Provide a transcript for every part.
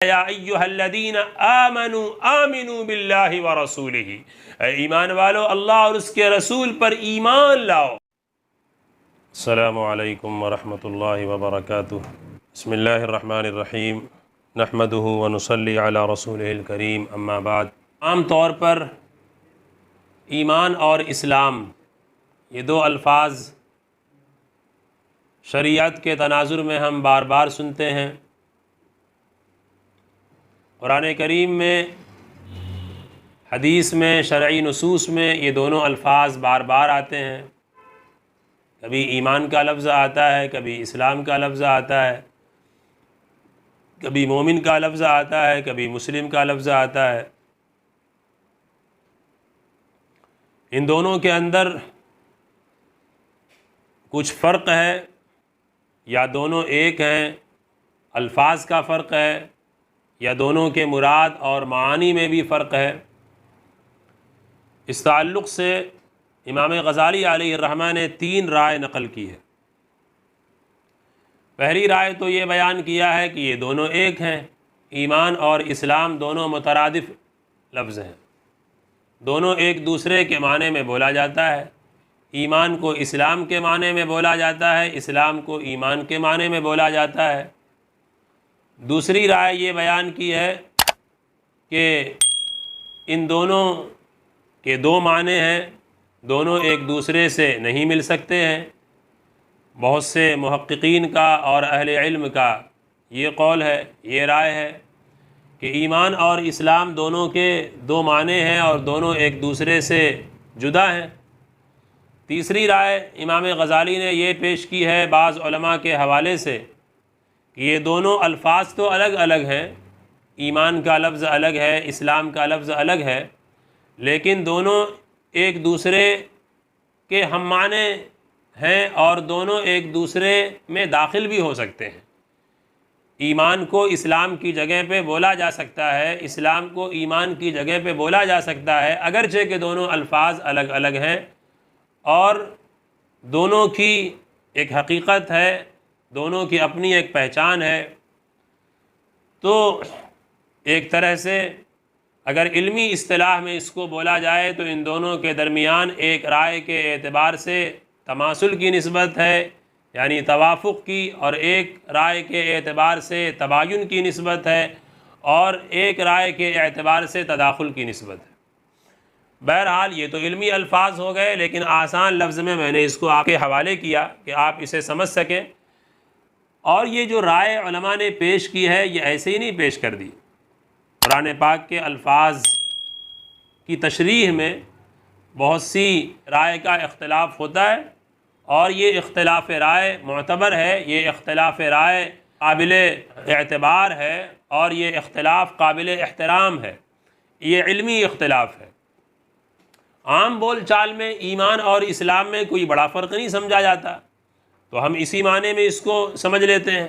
یا ایھا الذین آمنوا آمنوا باللہ ورسولہ، اے ایمان والو اللہ اور اس کے رسول پر ایمان لاؤ۔ السلام علیکم ورحمۃ اللہ وبرکاتہ۔ بسم اللہ الرحمن الرحیم، نحمدہ ونصلی علی رسولہ الکریم، اما بعد۔ عام طور پر ایمان اور اسلام یہ دو الفاظ شریعت کے تناظر میں ہم بار بار سنتے ہیں۔ قرآن کریم میں، حدیث میں، شرعی نصوص میں یہ دونوں الفاظ بار بار آتے ہیں۔ کبھی ایمان کا لفظ آتا ہے، کبھی اسلام کا لفظ آتا ہے، کبھی مومن کا لفظ آتا ہے، کبھی مسلم کا لفظ آتا ہے۔ ان دونوں کے اندر کچھ فرق ہے یا دونوں ایک ہیں، الفاظ کا فرق ہے یا دونوں کے مراد اور معانی میں بھی فرق ہے۔ اس تعلق سے امام غزالی علیہ الرحمہ نے 3 رائے نقل کی ہے۔ پہلی رائے تو یہ بیان کیا ہے کہ یہ دونوں ایک ہیں، ایمان اور اسلام دونوں مترادف لفظ ہیں، دونوں ایک دوسرے کے معنی میں بولا جاتا ہے۔ ایمان کو اسلام کے معنی میں بولا جاتا ہے، اسلام کو ایمان کے معنی میں بولا جاتا ہے۔ دوسری رائے یہ بیان کی ہے کہ ان دونوں کے 2 معنی ہیں، دونوں ایک دوسرے سے نہیں مل سکتے ہیں۔ بہت سے محققین کا اور اہل علم کا یہ قول ہے، یہ رائے ہے کہ ایمان اور اسلام دونوں کے 2 معنی ہیں اور دونوں ایک دوسرے سے جدا ہیں۔ تیسری رائے امام غزالی نے یہ پیش کی ہے بعض علماء کے حوالے سے کہ یہ دونوں الفاظ تو الگ الگ ہیں، ایمان کا لفظ الگ ہے، اسلام کا لفظ الگ ہے، لیکن دونوں ایک دوسرے کے ہم معنی ہیں اور دونوں ایک دوسرے میں داخل بھی ہو سکتے ہیں۔ ایمان کو اسلام کی جگہ پہ بولا جا سکتا ہے، اسلام کو ایمان کی جگہ پہ بولا جا سکتا ہے، اگرچہ کہ دونوں الفاظ الگ الگ ہیں اور دونوں کی ایک حقیقت ہے، دونوں کی اپنی ایک پہچان ہے۔ تو ایک طرح سے اگر علمی اصطلاح میں اس کو بولا جائے تو ان دونوں کے درمیان ایک رائے کے اعتبار سے تماثل کی نسبت ہے، یعنی توافق کی، اور ایک رائے کے اعتبار سے تباین کی نسبت ہے، اور ایک رائے کے اعتبار سے تداخل کی نسبت ہے۔ بہرحال یہ تو علمی الفاظ ہو گئے، لیکن آسان لفظ میں نے اس کو آپ کے حوالے کیا کہ آپ اسے سمجھ سکیں۔ اور یہ جو رائے علماء نے پیش کی ہے یہ ایسے ہی نہیں پیش کر دی۔ قرآن پاک کے الفاظ کی تشریح میں بہت سی رائے کا اختلاف ہوتا ہے، اور یہ اختلاف رائے معتبر ہے، یہ اختلاف رائے قابل اعتبار ہے، اور یہ اختلاف قابل احترام ہے، یہ علمی اختلاف ہے۔ عام بول چال میں ایمان اور اسلام میں کوئی بڑا فرق نہیں سمجھا جاتا، تو ہم اسی معنی میں اس کو سمجھ لیتے ہیں۔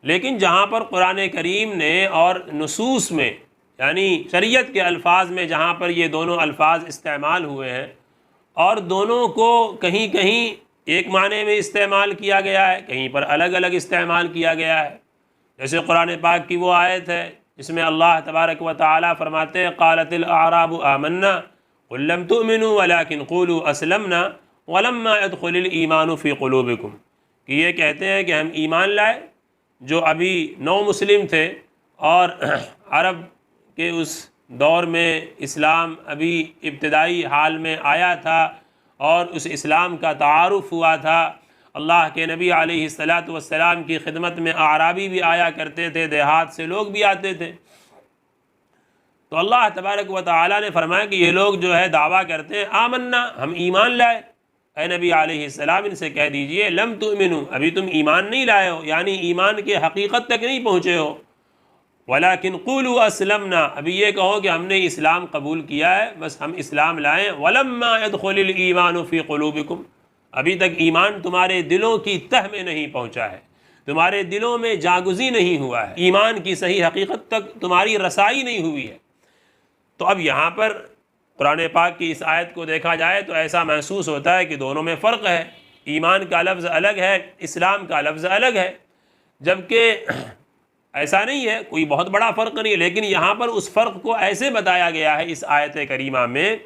لیکن جہاں پر قرآن کریم نے اور نصوص میں، یعنی شریعت کے الفاظ میں جہاں پر یہ دونوں الفاظ استعمال ہوئے ہیں اور دونوں کو کہیں کہیں ایک معنی میں استعمال کیا گیا ہے، کہیں پر الگ الگ استعمال کیا گیا ہے، جیسے قرآن پاک کی وہ آیت ہے جس میں اللہ تبارک و تعالی فرماتے ہیں قالت الاعراب آمنا قل لم تؤمنوا ولكن قولوا اسلمنا ولما يدخل الايمان في قلوبكم، کہ یہ کہتے ہیں کہ ہم ایمان لائے، جو ابھی نو مسلم تھے، اور عرب کے اس دور میں اسلام ابھی ابتدائی حال میں آیا تھا اور اس اسلام کا تعارف ہوا تھا۔ اللہ کے نبی علیہ السلام کی خدمت میں اعرابی بھی آیا کرتے تھے، دیہات سے لوگ بھی آتے تھے۔ تو اللہ تبارک و تعالی نے فرمایا کہ یہ لوگ جو ہے دعویٰ کرتے ہیں آمنا، ہم ایمان لائے۔ اے نبی علیہ السلام ان سے کہہ دیجئے لم تؤمنوا، ابھی تم ایمان نہیں لائے ہو، یعنی ایمان کے حقیقت تک نہیں پہنچے ہو۔ ولیکن قولوا اسلمنا، ابھی یہ کہو کہ ہم نے اسلام قبول کیا ہے، بس ہم اسلام لائیں۔ ولما يدخل الايمان في قلوبكم، ابھی تک ایمان تمہارے دلوں کی تہ میں نہیں پہنچا ہے، تمہارے دلوں میں جاگزی نہیں ہوا ہے، ایمان کی صحیح حقیقت تک تمہاری رسائی نہیں ہوئی ہے۔ تو اب یہاں پر قرآن پاک کی اس آیت کو دیکھا جائے تو ایسا محسوس ہوتا ہے کہ دونوں میں فرق ہے، ایمان کا لفظ الگ ہے، اسلام کا لفظ الگ ہے، جبکہ ایسا نہیں ہے، کوئی بہت بڑا فرق نہیں ہے، لیکن یہاں پر اس فرق کو ایسے بتایا گیا ہے اس آیت کریمہ میں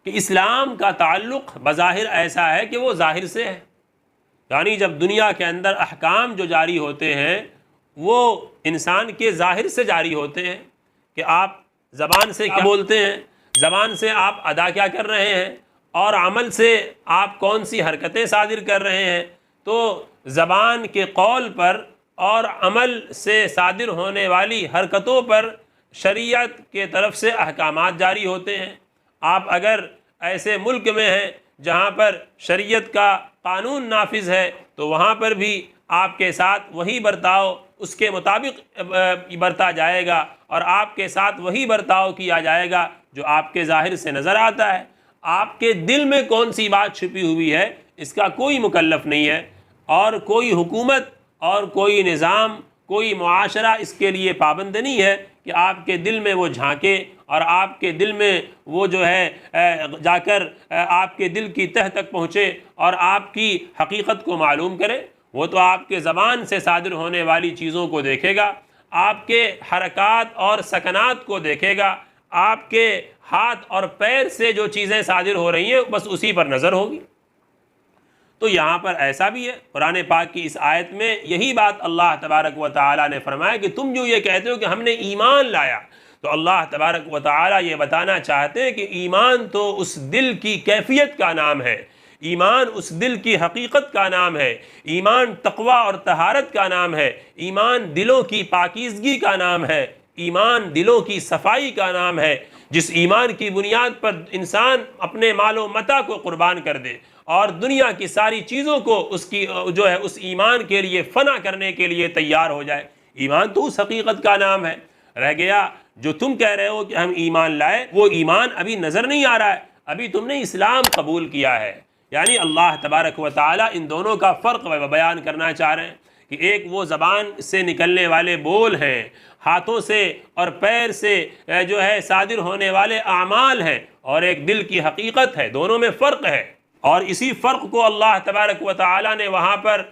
کہ اسلام کا تعلق بظاہر ایسا ہے کہ وہ ظاہر سے ہے، یعنی جب دنیا کے اندر احکام جو جاری ہوتے ہیں وہ انسان کے ظاہر سے جاری ہوتے ہیں کہ آپ زبان سے کیا بولتے ہیں، زبان سے آپ ادا کیا کر رہے ہیں، اور عمل سے آپ کون سی حرکتیں صادر کر رہے ہیں۔ تو زبان کے قول پر اور عمل سے صادر ہونے والی حرکتوں پر شریعت کے طرف سے احکامات جاری ہوتے ہیں۔ آپ اگر ایسے ملک میں ہیں جہاں پر شریعت کا قانون نافذ ہے تو وہاں پر بھی آپ کے ساتھ وہی برتاؤ اس کے مطابق برتا جائے گا، اور آپ کے ساتھ وہی برتاؤ کیا جائے گا جو آپ کے ظاہر سے نظر آتا ہے۔ آپ کے دل میں کون سی بات چھپی ہوئی ہے اس کا کوئی مکلف نہیں ہے، اور کوئی حکومت اور کوئی نظام، کوئی معاشرہ اس کے لیے پابند نہیں ہے کہ آپ کے دل میں وہ جھانکے اور آپ کے دل میں وہ جو ہے جا کر آپ کے دل کی تہ تک پہنچے اور آپ کی حقیقت کو معلوم کرے۔ وہ تو آپ کے زبان سے صادر ہونے والی چیزوں کو دیکھے گا، آپ کے حرکات اور سکنات کو دیکھے گا، آپ کے ہاتھ اور پیر سے جو چیزیں صادر ہو رہی ہیں بس اسی پر نظر ہوگی۔ تو یہاں پر ایسا بھی ہے، قرآن پاک کی اس آیت میں یہی بات اللہ تبارک و تعالیٰ نے فرمایا کہ تم جو یہ کہتے ہو کہ ہم نے ایمان لایا، تو اللہ تبارک و تعالیٰ یہ بتانا چاہتے ہیں کہ ایمان تو اس دل کی کیفیت کا نام ہے، ایمان اس دل کی حقیقت کا نام ہے، ایمان تقوی اور طہارت کا نام ہے، ایمان دلوں کی پاکیزگی کا نام ہے، ایمان دلوں کی صفائی کا نام ہے، جس ایمان کی بنیاد پر انسان اپنے مال و متاع کو قربان کر دے اور دنیا کی ساری چیزوں کو اس کی جو ہے اس ایمان کے لیے فنا کرنے کے لیے تیار ہو جائے۔ ایمان تو اس حقیقت کا نام ہے۔ رہ گیا جو تم کہہ رہے ہو کہ ہم ایمان لائے، وہ ایمان ابھی نظر نہیں آ رہا ہے، ابھی تم نے اسلام قبول کیا ہے۔ یعنی اللہ تبارک و تعالیٰ ان دونوں کا فرق بیان کرنا چاہ رہے ہیں کہ ایک وہ زبان سے نکلنے والے بول ہیں، ہاتھوں سے اور پیر سے جو ہے صادر ہونے والے اعمال ہیں، اور ایک دل کی حقیقت ہے، دونوں میں فرق ہے۔ اور اسی فرق کو اللہ تبارک و تعالیٰ نے وہاں پر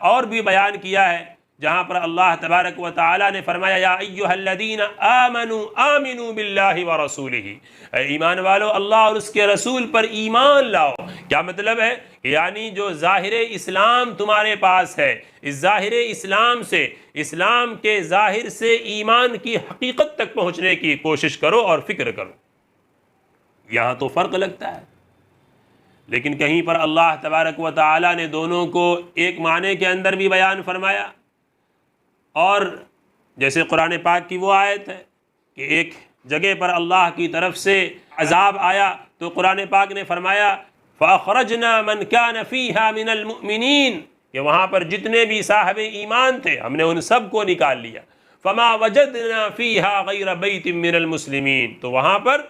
اور بھی بیان کیا ہے، جہاں پر اللہ تبارک و تعالیٰ نے فرمایا یا ایھا الذین آمنوا آمنوا باللہ ورسولہ، اے ایمان والو اللہ اور اس کے رسول پر ایمان لاؤ۔ کیا مطلب ہے؟ یعنی جو ظاہر اسلام تمہارے پاس ہے، اس ظاہر اسلام سے، اسلام کے ظاہر سے ایمان کی حقیقت تک پہنچنے کی کوشش کرو اور فکر کرو۔ یہاں تو فرق لگتا ہے، لیکن کہیں پر اللہ تبارک و تعالیٰ نے دونوں کو ایک معنی کے اندر بھی بیان فرمایا، اور جیسے قرآن پاک کی وہ آیت ہے کہ ایک جگہ پر اللہ کی طرف سے عذاب آیا تو قرآن پاک نے فرمایا فَأَخْرَجْنَا مَنْ كَانَ فِيهَا مِنَ الْمُؤْمِنِينَ، کہ وہاں پر جتنے بھی صاحب ایمان تھے ہم نے ان سب کو نکال لیا۔ فَمَا وَجَدْنَا فِيهَا غَيْرَ بَيْتٍ مِّنَ الْمُسْلِمِينَ، تو وہاں پر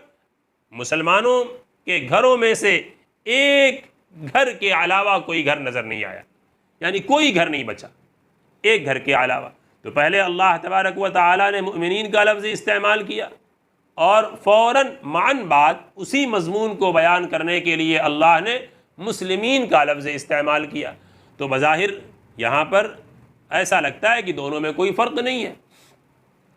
مسلمانوں کے گھروں میں سے ایک گھر کے علاوہ کوئی گھر نظر نہیں آیا، یعنی کوئی گھر نہیں بچا ایک گھر کے علاوہ۔ تو پہلے اللہ تبارک و تعالیٰ نے مؤمنین کا لفظ استعمال کیا، اور فوراً معاً بعد اسی مضمون کو بیان کرنے کے لیے اللہ نے مسلمین کا لفظ استعمال کیا۔ تو بظاہر یہاں پر ایسا لگتا ہے کہ دونوں میں کوئی فرق نہیں ہے۔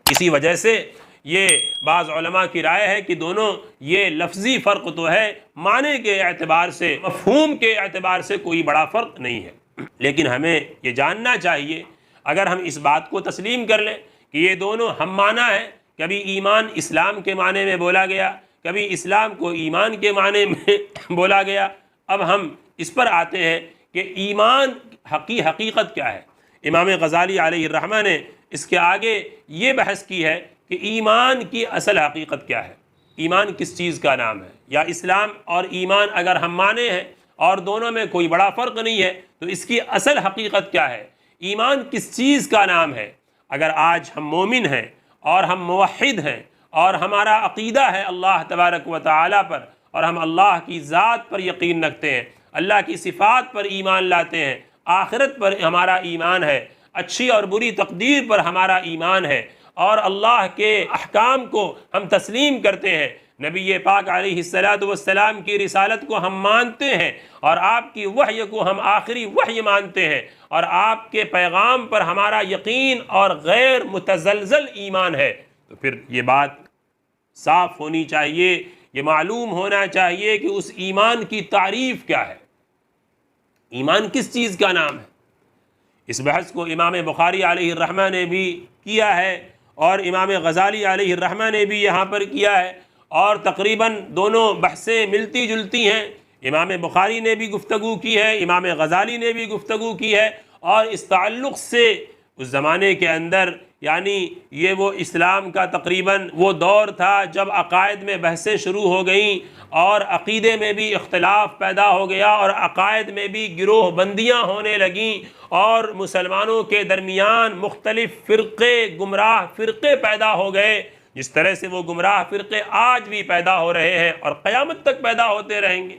اسی وجہ سے یہ بعض علماء کی رائے ہے کہ دونوں یہ لفظی فرق تو ہے، معنی کے اعتبار سے، مفہوم کے اعتبار سے کوئی بڑا فرق نہیں ہے، لیکن ہمیں یہ جاننا چاہیے اگر ہم اس بات کو تسلیم کر لیں کہ یہ دونوں ہم معنی ہیں، کبھی ایمان اسلام کے معنی میں بولا گیا، کبھی اسلام کو ایمان کے معنی میں بولا گیا، اب ہم اس پر آتے ہیں کہ ایمان حقیقت کیا ہے۔ امام غزالی علیہ الرحمہ نے اس کے آگے یہ بحث کی ہے کہ ایمان کی اصل حقیقت کیا ہے، ایمان کس چیز کا نام ہے، یا اسلام اور ایمان اگر ہم مانے ہیں اور دونوں میں کوئی بڑا فرق نہیں ہے تو اس کی اصل حقیقت کیا ہے، ایمان کس چیز کا نام ہے۔ اگر آج ہم مومن ہیں اور ہم موحد ہیں اور ہمارا عقیدہ ہے اللہ تبارک و تعالیٰ پر، اور ہم اللہ کی ذات پر یقین رکھتے ہیں، اللہ کی صفات پر ایمان لاتے ہیں، آخرت پر ہمارا ایمان ہے، اچھی اور بری تقدیر پر ہمارا ایمان ہے، اور اللہ کے احکام کو ہم تسلیم کرتے ہیں، نبی پاک علیہ الصلاۃ والسلام کی رسالت کو ہم مانتے ہیں اور آپ کی وحی کو ہم آخری وحی مانتے ہیں اور آپ کے پیغام پر ہمارا یقین اور غیر متزلزل ایمان ہے، تو پھر یہ بات صاف ہونی چاہیے، یہ معلوم ہونا چاہیے کہ اس ایمان کی تعریف کیا ہے، ایمان کس چیز کا نام ہے۔ اس بحث کو امام بخاری علیہ الرحمہ نے بھی کیا ہے اور امام غزالی علیہ الرحمہ نے بھی یہاں پر کیا ہے، اور تقریباً دونوں بحثیں ملتی جلتی ہیں۔ امام بخاری نے بھی گفتگو کی ہے، امام غزالی نے بھی گفتگو کی ہے، اور اس تعلق سے اس زمانے کے اندر یعنی یہ وہ اسلام کا تقریباً وہ دور تھا جب عقائد میں بحثیں شروع ہو گئیں اور عقیدے میں بھی اختلاف پیدا ہو گیا اور عقائد میں بھی گروہ بندیاں ہونے لگیں اور مسلمانوں کے درمیان مختلف فرقے، گمراہ فرقے پیدا ہو گئے، جس طرح سے وہ گمراہ فرقے آج بھی پیدا ہو رہے ہیں اور قیامت تک پیدا ہوتے رہیں گے۔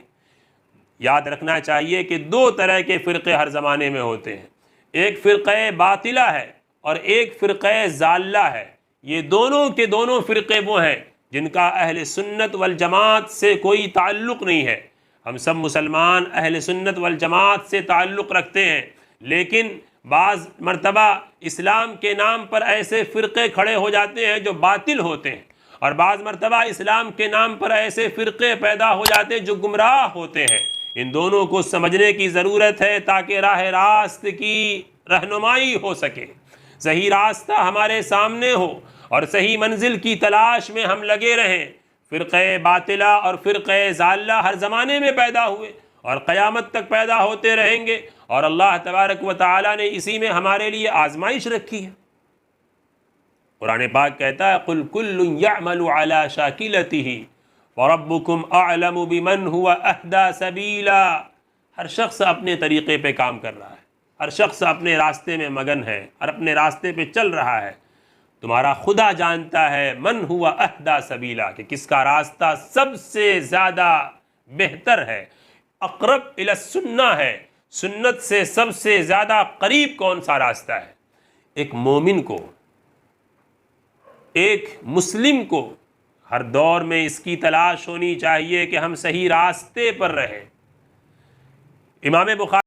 یاد رکھنا چاہیے کہ دو طرح کے فرقے ہر زمانے میں ہوتے ہیں، ایک فرقہ باطلہ ہے اور ایک فرقہ ضالہ ہے۔ یہ دونوں کے دونوں فرقے وہ ہیں جن کا اہل سنت والجماعت سے کوئی تعلق نہیں ہے۔ ہم سب مسلمان اہل سنت والجماعت سے تعلق رکھتے ہیں، لیکن بعض مرتبہ اسلام کے نام پر ایسے فرقے کھڑے ہو جاتے ہیں جو باطل ہوتے ہیں، اور بعض مرتبہ اسلام کے نام پر ایسے فرقے پیدا ہو جاتے ہیں جو گمراہ ہوتے ہیں۔ ان دونوں کو سمجھنے کی ضرورت ہے تاکہ راہ راست کی رہنمائی ہو سکے، صحیح راستہ ہمارے سامنے ہو اور صحیح منزل کی تلاش میں ہم لگے رہیں۔ فرقہ باطلہ اور فرقہ ضالہ ہر زمانے میں پیدا ہوئے اور قیامت تک پیدا ہوتے رہیں گے، اور اللہ تبارک و تعالی نے اسی میں ہمارے لیے آزمائش رکھی ہے۔ قرآن پاک کہتا ہے قُلْ كُلٌّ يَعْمَلُ عَلَى شَاكِلَتِهِ وَرَبُّكُمْ أَعْلَمُ بِمَنْ هُوَ أَهْدَى سَبِيلًا۔ ہر شخص اپنے طریقے پہ کام کر رہا ہے، ہر شخص اپنے راستے میں مگن ہے اور اپنے راستے پہ چل رہا ہے۔ تمہارا خدا جانتا ہے من ہوا اہدیٰ سبیلا، کہ کس کا راستہ سب سے زیادہ بہتر ہے، اقرب الی السنہ ہے، سنت سے سب سے زیادہ قریب کون سا راستہ ہے۔ ایک مومن کو، ایک مسلم کو ہر دور میں اس کی تلاش ہونی چاہیے کہ ہم صحیح راستے پر رہیں۔ امام بخاری